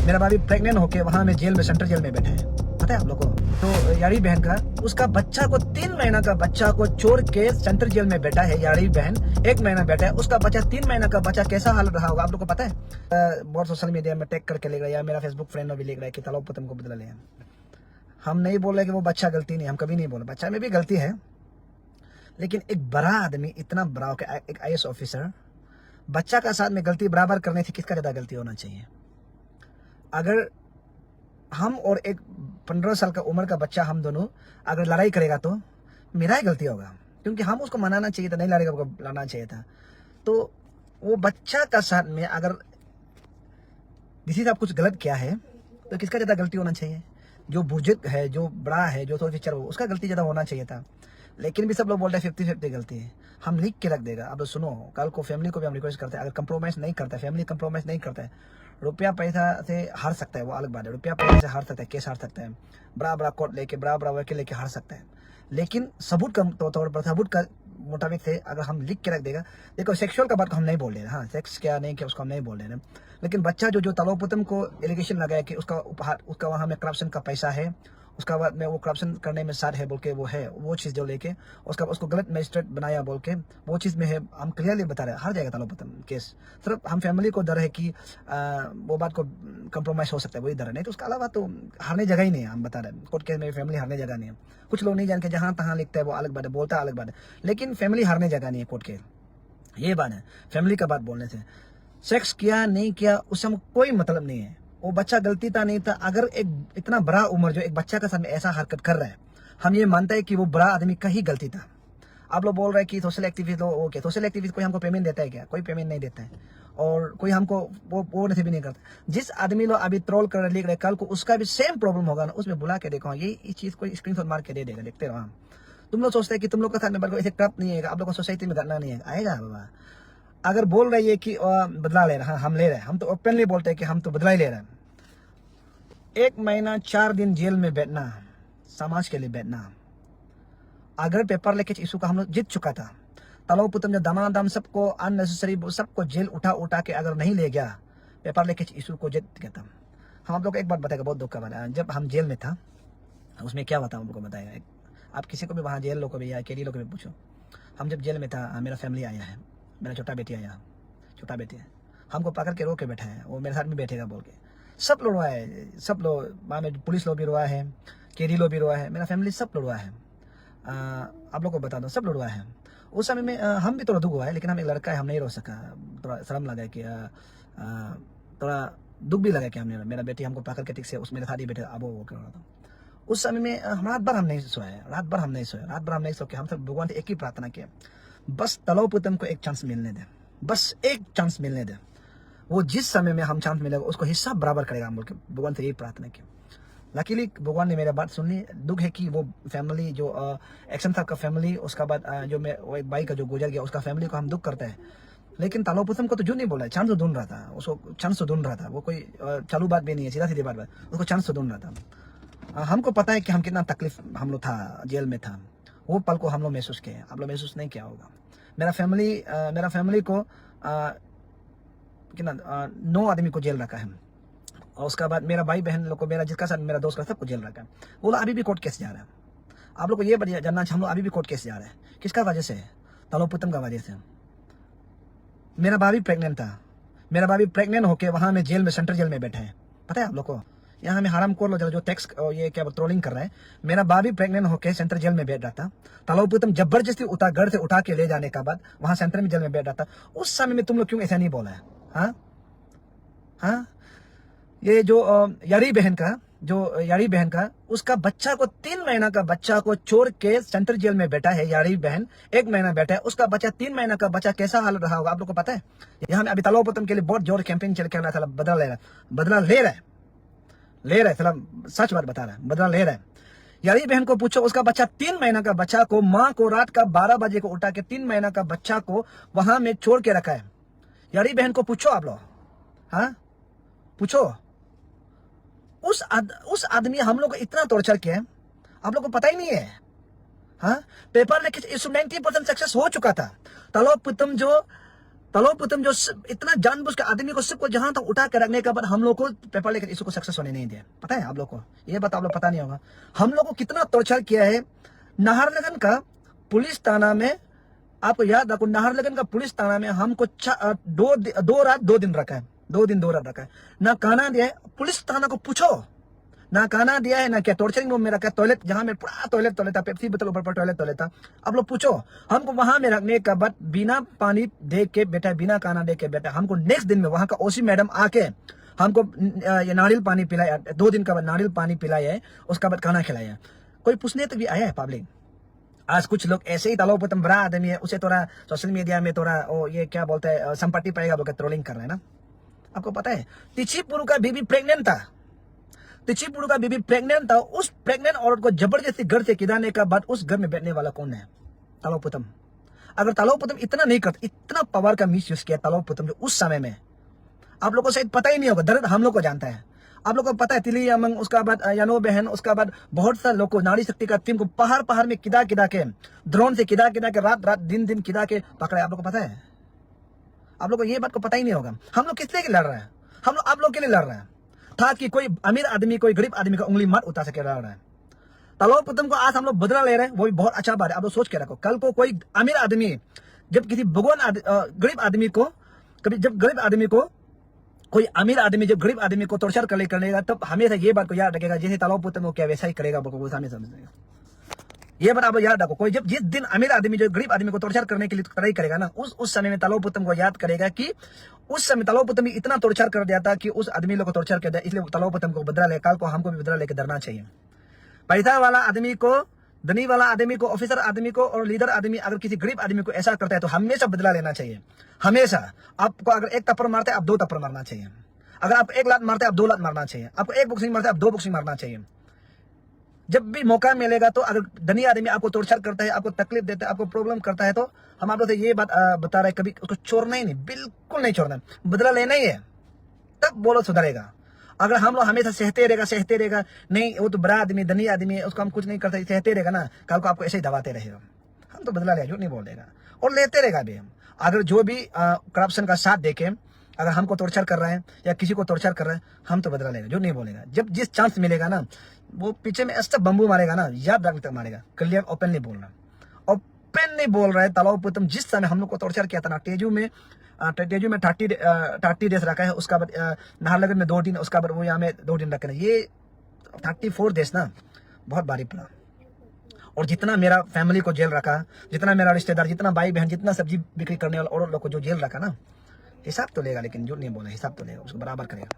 मेरा भाभी प्रेग्नेंट होके वहां में जेल में, सेंट्रल जेल में बैठा है, पता है आप लोगों को। तो यारी बहन का उसका बच्चा को 3 महीना का बच्चा को छोड़ के सेंट्रल जेल में बैठा है। यारी बहन 1 महीना बैठा है, उसका बच्चा 3 महीना का बच्चा कैसा हाल रहा होगा आप लोग को पता है। बहुत सोशल मीडिया में टैग करके लिख रहा है, या मेरा फेसबुक फ्रेंड भी लिख रहा है कि तलोपतम को बदला ले। हम नहीं बोल रहे कि वो बच्चा गलती नहीं, हम कभी नहीं बोले, बच्चा में भी गलती है, लेकिन एक बड़ा आदमी इतना बड़ा होकर, एक IAS ऑफिसर बच्चा का साथ में गलती बराबर करने से किसका ज्यादा गलती होना चाहिए। अगर हम और एक 15 साल का उम्र का बच्चा, हम दोनों अगर लड़ाई करेगा तो मेरा ही गलती होगा, क्योंकि हम उसको मनाना चाहिए था, नहीं लड़ेगा उसको लड़ना चाहिए था। तो वो बच्चा का साथ में अगर किसी से आप कुछ गलत किया है तो किसका ज्यादा गलती होना चाहिए। जो बुजुर्ग है, जो बड़ा है, जो थोड़ा फीचर, उसका गलती ज्यादा होना चाहिए था। लेकिन भी सब लोग बोलते हैं 50-50 गलती है। हम लिख के रख देगा। अब सुनो, कल को फैमिली को भी हम रिक्वेस्ट करते हैं, अगर कंप्रोमाइज नहीं करता है, फैमिली कंप्रोमाइज नहीं करता है, रुपया पैसा से हार सकता है, वो अलग बात है, रुपया पैसा से हार सकता है, केस हार सकता है, बड़ा बड़ा कोर्ट लेके, बड़ा बड़ा वकील लेके हार सकता है। लेकिन सबूत का तौर पर, सबूत का मुताबिक से अगर हम लिख के रख देगा। देखो, सेक्सुअल का बात को हम नहीं बोल रहे हैं, हाँ, सेक्स क्या नहीं किया उसको हम नहीं बोल रहे हैं, लेकिन बच्चा जो तलोपतम को एलिगेशन लगाया कि उसका वहां में करप्शन का पैसा है, उसका बाद में वो करप्शन करने में साथ है बोल के, वो है वो चीज जो लेके उसको गलत मजिस्ट्रेट बनाया बोल के, वो चीज में है। हम क्लियरली बता रहे हैं, हार जाएगा तलोपतम केस। सिर्फ हम फैमिली को डर है कि वो बात को कंप्रोमाइज हो सकता है, वही डर है, नहीं तो उसके अलावा तो हारने जगह ही नहीं है। हम बता रहे हैं, कोर्ट केस में फैमिली हारने जगह नहीं है। कुछ लोग नहीं जान के जहां तहां लिखता है, वो अलग बात है, बोलता है अलग बात है, लेकिन फैमिली हारने जगह नहीं है कोर्ट केस। ये बात है फैमिली का बात बोलने से। सेक्स किया नहीं किया उससे हमको कोई मतलब नहीं है, वो बच्चा गलती था नहीं था। अगर एक इतना बड़ा उम्र जो एक बच्चा का साथ में ऐसा हरकत कर रहा है, हम ये मानते हैं कि वो बड़ा आदमी का ही गलती था। आप लोग बोल रहे हैं कि सोशल एक्टिविस्ट लोग, ओके, सोशल एक्टिविस्ट कोई हमको पेमेंट देता है क्या? कोई पेमेंट नहीं देता है, और कोई हमको वो नहीं भी नहीं करता। जिस आदमी लोग अभी ट्रोल कर रहे लिख रहे, कल को उसका भी सेम प्रॉब्लम होगा ना, उसमें बुला के देखो, ये इस चीज को स्क्रीनशॉट मार के दे देगा, देखते रहो। तुम लोग सोचते हैं कि तुम लोग का साथ में ऐसे ट्रप नहीं है, आप लोग को सोसाइटी में घटना नहीं है, आएगा बाबा। अगर बोल रही है कि बदला ले रहा है, हम ले रहे हैं, हम तो ओपनली बोलते हैं कि हम तो बदला ही ले रहे हैं। 1 महीना 4 दिन जेल में बैठना, समाज के लिए बैठना। अगर पेपर लीकेज इशू का हम लोग जीत चुका था, तलोपतम जो दमादम सबको अननेसेसरी सबको जेल उठा के अगर नहीं ले गया, पेपर लीकेज इशू को जीत गया था। हम आप लोग को एक बात बताएगा, बहुत दुख का बात है। जब हम जेल में था, उसमें क्या बताऊं आपको बताएगा। आप किसी को भी वहाँ जेल लोग को भी या केडी लोग को भी पूछो। हम जब जेल में था, मेरा फैमिली आया है, मेरा छोटा बेटी आया, छोटा बेटी है, हमको पकड़ के रो के बैठा है, वो मेरे साथ में बैठेगा बोल के। सब लोग रोआ है, सब लोग, वहाँ में पुलिस लोग भी रोआ है, केडी लोग भी रोआ है, मेरा फैमिली सब लोग रोआ है। आप लोग को बता दो, सब लोग रोआ है। उस समय में हम भी थोड़ा दुख हुआ है, लेकिन हम एक लड़का है, हम नहीं रो सका। थोड़ा शर्म लगा कि थोड़ा दुख भी लगा कि हमने, मेरा बेटी हमको पकड़ के ठीक से उस मेरे साथ ही बैठे, अब वो कर रहा था। उस समय में रात भर हम नहीं सोए, रात भर हम नहीं सो के हम सब भगवान से एक ही प्रार्थना किया, बस तलोपतम को एक चांस मिलने दे, बस एक चांस मिलने दे। वो जिस समय में हम चांस मिलेगा उसको हिस्सा बराबर करेगा, हम बोल के भगवान से यही प्रार्थना की। लकीली भगवान ने मेरा बात सुन ली। दुख है कि वो फैमिली जो एक्शन था का फैमिली, उसका बाद जो मैं वो एक भाई का जो गुजर गया उसका फैमिली को हम दुख करते हैं। लेकिन तलोपतम को तो जो नहीं बोला है, चांस तो ढूंढ रहा था, उसको चांस तो ढूंढ रहा था। वो कोई चालू बात भी नहीं है, सीधा सीधी बात, उसको चांस तो ढूंढ रहा था। हमको पता है कि हम कितना तकलीफ हम लोग था, जेल में था, वो पल को हम लोग महसूस किए, आप लोग महसूस नहीं किया होगा। मेरा फैमिली को कितना 9 आदमी को जेल रखा है, और उसका बाद मेरा भाई बहन लोग को, मेरा जिसका साथ मेरा दोस्त का सबको जेल रखा है। वो लोग अभी भी कोर्ट केस जा रहा है। आप लोग को ये बढ़िया जानना चाहिए, हम लोग अभी भी कोर्ट केस जा रहे हैं। किसका वजह से? तलोपतम का वजह से। मेरा भाभी प्रेग्नेंट था, मेरा भाभी प्रेग्नेंट होके वहां में जेल में, सेंट्रल जेल में बैठे हैं, पता है आप लोग को। यहाँ में हराम खोर लोग जो टैक्स ये क्या ट्रोलिंग कर रहे हैं, मेरा भाभी प्रेग्नेंट होके सेंट्रल जेल में बैठ रहा था। तलोपतम जबरदस्ती घर से उठा के ले जाने का बाद वहां सेंट्रल में जेल में बैठ रहा था। उस समय में तुम लोग क्यों ऐसा नहीं बोला है? हाँ, ये जो यारी बहन का उसका बच्चा को 3 महीना का बच्चा को छोड़ के सेंट्रल जेल में बैठा है। यारी बहन 1 महीना बैठा है, उसका बच्चा 3 महीना का बच्चा कैसा हाल रहा होगा आप लोग को पता है। यहाँ में अभी तलोपतम के लिए बहुत जोर कैंपेन चल के रहा था, बदला ले रहा है, सच बात बता रहा है, बदला ले रहा है। यारी बहन को पूछो, उसका बच्चा 3 महीना का बच्चा को माँ को रात का 12 बजे को उठा के 3 महीना का बच्चा को वहां में छोड़ के रखा है। यारी बहन को पूछो आप लोग, हाँ पूछो। उस आदमी हम लोग को इतना टॉर्चर किया, आप लोग को पता ही नहीं है। हाँ, पेपर लीकेज 90% सक्सेस हो चुका था। तलोपतम जो तलोपुतम जो इतना जानबूझ के आदमी को सबको जहां तक उठा के रखने के बाद हम लोग को पेपर लेकर इसको सक्सेस होने नहीं दिया। पता है आप लोग को, ये बात आप लोग पता नहीं होगा, हम लोग को कितना टॉर्चर किया है। नाहरलगुन का पुलिस थाना में, आपको याद रखो, नाहरलगुन का पुलिस थाना में हमको 2 रात 2 दिन रखा है, 2 दिन 2 रात रखा है। ना खाना दिया है, पुलिस थाना को पूछो, ना खाना दिया है ना क्या। टॉर्चरिंग रूम में रखा है, टॉयलेट जहां में पूरा टॉयलेट था, पेप्सी बोतल ऊपर टॉयलेट था। आप लोग पूछो, हमको वहां में रखने का बाद बिना पानी दे के बैठा, बिना खाना दे के बैठा। हमको नेक्स्ट दिन में वहां का ओसी मैडम आके हमको ये नारियल पानी पिलाया, 2 दिन का बाद नारियल पानी पिलाया है, उसका बाद खाना खिलाया। कोई पूछने तक भी आया है पब्लिक। आज कुछ लोग ऐसे ही तलोपुतम बड़ा आदमी है, उसे थोड़ा सोशल मीडिया में थोड़ा ये क्या बोलते हैं संपत्ति पाएगा बोलकर ट्रोलिंग कर रहे हैं ना। आपको पता है तिचिपुरु का बीबी प्रेग्नेंट था, तिचिपुरु का बीबी प्रेग्नेंट था। उस प्रेग्नेंट औरत को जबरदस्ती घर से खिलाने का बाद उस घर में बैठने वाला कौन है? तलोपुतम। अगर तलोपुतम इतना नहीं करता, इतना पावर का मिस यूज किया तलोपुतम जो उस समय में, आप लोगों को शायद पता ही नहीं होगा, दर्द हम लोग को जानता है। आप लोगों को पता है तिली अमंग, उसका बाद यानो बहन, उसका बाद बहुत सारे लोग को, नारी शक्ति का टीम को पहाड़ में किदा के, ड्रोन से किदा के, रात दिन किदा के पकड़ा। आप लोग को पता है? आप लोग को ये बात को पता ही नहीं होगा। हम लोग किस लिए लड़ रहे हैं? हम लोग आप लोग के लिए लड़ रहे हैं, ताकि कोई अमीर आदमी कोई गरीब आदमी का उंगली मत उठा सके, लड़ रहे हैं। तलोपुतम को आज हम लोग बदला ले रहे हैं, वो भी बहुत अच्छा बात है। आप लोग सोच के रखो, कल को कोई अमीर आदमी जब किसी भगवान गरीब आदमी को, कभी जब गरीब आदमी को, कोई अमीर आदमी जब गरीब आदमी को टॉर्चर करेगा, तब हमेशा ये बात को याद रखेगा, जैसे तलोपुतम को क्या वैसा ही करेगा, वो हमें समझेगा। ये बात आप याद रखो। कोई जब जिस दिन अमीर आदमी जो गरीब आदमी को टॉर्चर करने के लिए ट्राई करेगा ना, उस समय में तलोपुतम को याद करेगा कि उस समय तलोपुतम इतना टॉर्चर कर दिया था कि उस आदमी लोग को टॉर्चर कर दिया, इसलिए तलोपुतम को बदला ले। कल को हमको भी बदला लेकर डरना चाहिए। पैसा वाला आदमी को, धनी वाला आदमी को, ऑफिसर आदमी को और लीडर आदमी अगर किसी गरीब आदमी को ऐसा करता है तो हमेशा बदला लेना चाहिए। हमेशा आपको अगर 1 थप्पड़ मारते हैं आप 2 थप्पड़ मारना चाहिए। अगर आप 1 लात मारते हैं आप 2 लात मारना चाहिए। आपको 1 बॉक्सिंग मारते हैं आप 2 बॉक्सिंग मारना चाहिए। जब भी मौका मिलेगा तो अगर धनी आदमी आपको टॉर्चर करता है, आपको तकलीफ देता है, आपको प्रॉब्लम करता है, तो हम आप लोग से ये बात बता रहे हैं, कभी उसको छोड़ना ही नहीं, बिल्कुल नहीं छोड़ना, बदला लेना ही है, तब बोलो सुधरेगा। अगर हम लोग हमेशा सहते रहेगा, नहीं वो तो बड़ा आदमी धनी आदमी है, उसको हम कुछ नहीं करते, सहते रहेगा ना, कल को आपको ऐसे ही दबाते रहेगा। हम तो बदला ले, झूठ नहीं बोल देगा और लेते रहेगा भी। हम अगर जो भी करप्शन का साथ देके अगर हमको टॉर्चर कर रहा है या किसी को टॉर्चर कर रहा है, हम तो बदला लेगा, झूठ नहीं बोलेगा। जब जिस चांस मिलेगा ना, वो पीछे में ऐसा बम्बू मारेगा ना, याद रखने तक मारेगा। क्लियर ओपन नहीं बोल रहा, ओपन नहीं बोल रहा है। तलोपुतम जिस समय हम लोग को टॉर्चर किया था ना, तेजू में 30 डेज रखा है, उसका बाद नाहरलगुन में 2 दिन, उसका बाद वो यहाँ में 2 दिन रखे, ये 34 डेज ना बहुत भारी पड़ा। और जितना मेरा फैमिली को जेल रखा, जितना मेरा रिश्तेदार, जितना भाई बहन, जितना सब्जी बिक्री करने वाला और लोग को जो जेल रखा ना, हिसाब तो लेगा, लेकिन झूठ नहीं बोला, हिसाब तो लेगा, उसको बराबर करेगा।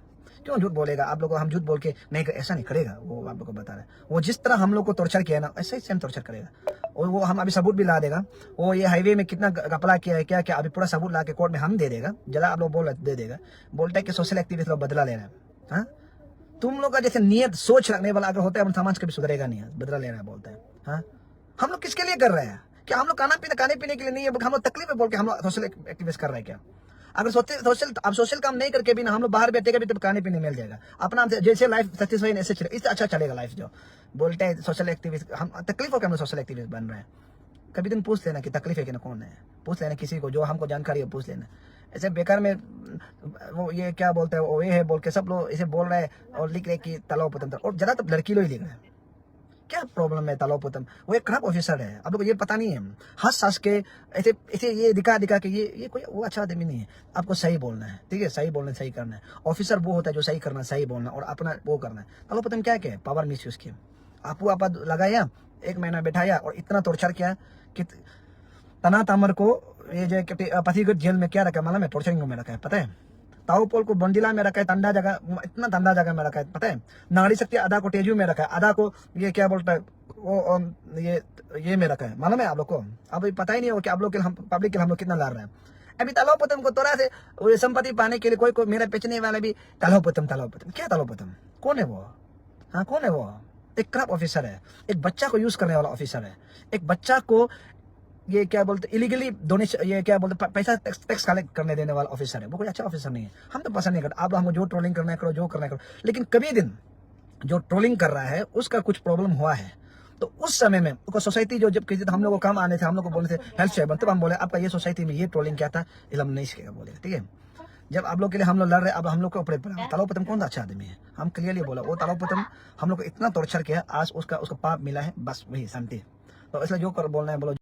क्यों झूठ बोलेगा? आप लोग को हम झूठ बोल के नहीं, ऐसा नहीं करेगा वो, आप लोग को बता रहे हैं। वो जिस तरह हम लोग को टॉर्चर किया ना, ऐसे ही सेम टॉर्चर करेगा। और वो हम अभी सबूत भी ला देगा, वो ये हाईवे में कितना घपला किया है, क्या क्या, अभी पूरा सबूत ला के कोर्ट में हम दे देगा। जरा आप लोग बोल रहे दे देगा, बोलता है कि सोशल एक्टिविस्ट लोग बदला ले रहे हैं। हाँ, तुम लोग का जैसे नियत सोच रखने वाला अगर होता है, समाज कभी सुधरेगा नहीं है, बदला ले रहा है बोलता है। हाँ, हम लोग किसके लिए कर रहे हैं? क्या हम लोग खाने पीने के लिए नहीं है? हम लोग तकलीफ है बोल के हम लोग सोशल एक्टिविस्ट कर रहे हैं क्या? अगर सोशल काम नहीं करके भी ना हम लोग बाहर बैठेगा भी, तब खाने पीने मिल जाएगा अपना, जैसे लाइफ सेटिस्फाई ऐसे चले, इससे अच्छा चलेगा लाइफ। जो बोलते हैं सोशल एक्टिविस्ट, हम तकलीफ होकर हम लोग सोशल एक्टिविस्ट बन रहे हैं। कभी दिन पूछ लेना कि तकलीफ है कि ना, कौन है, पूछ लेना किसी को जो हमको जानकारी है, पूछ लेना। ऐसे बेकार में वो ये क्या बोलते हैं, वो ये है बोल के सब लोग ऐसे बोल रहे हैं और लिख रहे कि तलोपुतम, और ज्यादा तो लड़की लोग ही लिख रहे हैं। क्या प्रॉब्लम है तलोपुतम? वो एक खराब ऑफिसर है, आप लोग को ये पता नहीं है। हंस के ऐसे ऐसे ये दिखा के ये कोई वो अच्छा आदमी नहीं है। आपको सही बोलना है, ठीक है, सही बोलना, सही करना है। ऑफिसर वो होता है जो सही करना, सही बोलना और अपना वो करना है। तलोपुतम क्या क्या पावर मिस यूज किया, आपको लगाया, 1 महीना बैठाया और इतना टॉर्चर किया कि तना तामर को ये जो पथिगढ़ जेल में क्या रखा मालूम है? टॉर्चरिंग में रखा है, पता है। ताऊपोल को बंडीला में रखा है, तंडा जगह, इतना तंडा जगह में रखा है, पता है। नारी शक्ति आधा को तेजू में रखा है, आधा को ये क्या बोलता है वो ये में रखा है, मालूम है आप लोग को? अब पता ही नहीं हो कि आप लोग हम पब्लिक के हम लोग कितना लड़ रहे हैं। अभी तलोपुतम को थोड़ा से संपत्ति पाने के लिए कोई मेरा बेचने वाला भी तलोपुतम क्या तलोपुतम? कौन है वो? हाँ, कौन है वो? एक खराब ऑफिसर है, एक बच्चा को यूज करने वाला ऑफिसर है, एक बच्चा को ये क्या बोलते इलीगली डोनेशन, ये क्या बोलते पैसा टैक्स कलेक्ट करने देने वाला ऑफिसर है। वो कोई अच्छा ऑफिसर नहीं है। हम तो पसंद नहीं करते। आप हमको जो ट्रोलिंग करना है करो, जो करना है करो, लेकिन कभी दिन जो ट्रोलिंग कर रहा है उसका कुछ प्रॉब्लम हुआ है तो उस समय में उसको सोसाइटी जो जब किसी हम लोग को काम आने थे, हम लोग को बोले थे हेल्थ चेक, तब हम बोले आपका ये सोसाइटी में ये ट्रोलिंग क्या था, इसे हम नहीं सीखेगा बोले, ठीक है। जब आप लोग के लिए हम लोग लड़ रहे, अब हम लोग के ऊपर पड़ा। तालाब प्रथम कौन सा अच्छा आदमी है, हम क्लियरली बोला वो तालाब प्रथम हम लोग को इतना टॉर्चर किया, आज उसका पाप मिला है, बस वही शांति। तो इसलिए जो कर बोलना है बोलो।